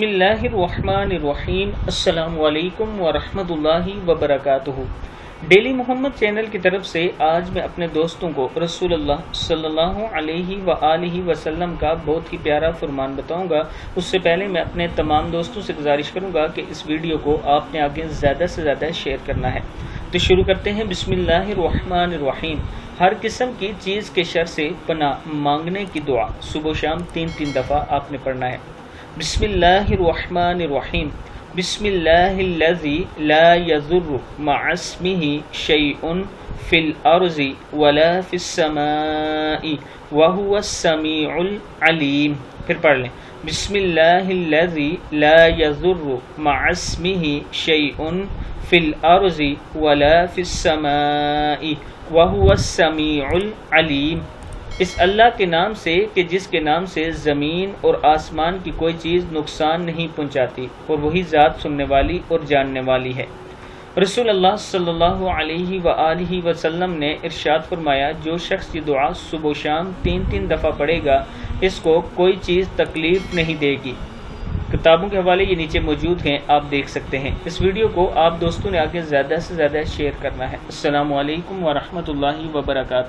بسم اللہ الرحمن الرحیم۔ السلام علیکم ورحمۃ اللہ وبرکاتہ۔ ڈیلی محمد چینل کی طرف سے آج میں اپنے دوستوں کو رسول اللہ صلی اللہ علیہ وآلہ وسلم کا بہت ہی پیارا فرمان بتاؤں گا۔ اس سے پہلے میں اپنے تمام دوستوں سے گزارش کروں گا کہ اس ویڈیو کو آپ نے آگے زیادہ سے زیادہ شیئر کرنا ہے۔ تو شروع کرتے ہیں۔ بسم اللہ الرحمن الرحیم۔ ہر قسم کی چیز کے شر سے پناہ مانگنے کی دعا صبح و شام 3 دفعہ آپ نے پڑھنا ہے۔ بسم اللہ الرحمن الرحیم۔ بسم اللہ الذی لا یضر مع اسمہ شیء فی الارض ولا فی السماء وہو السمیع العلیم۔ پھر پڑھ لیں۔ بسم اللہ الذی لا یضر مع اسمہ شیء فی الارض ولا فی السماء وہو السمیع العلیم۔ اس اللہ کے نام سے کہ جس کے نام سے زمین اور آسمان کی کوئی چیز نقصان نہیں پہنچاتی، اور وہی ذات سننے والی اور جاننے والی ہے۔ رسول اللہ صلی اللہ علیہ وآلہ وسلم نے ارشاد فرمایا، جو شخص یہ دعا صبح و شام 3 دفعہ پڑھے گا، اس کو کوئی چیز تکلیف نہیں دے گی۔ کتابوں کے حوالے یہ نیچے موجود ہیں، آپ دیکھ سکتے ہیں۔ اس ویڈیو کو آپ دوستوں نے آگے زیادہ سے زیادہ شیئر کرنا ہے۔ السلام علیکم ورحمۃ اللہ وبرکاتہ۔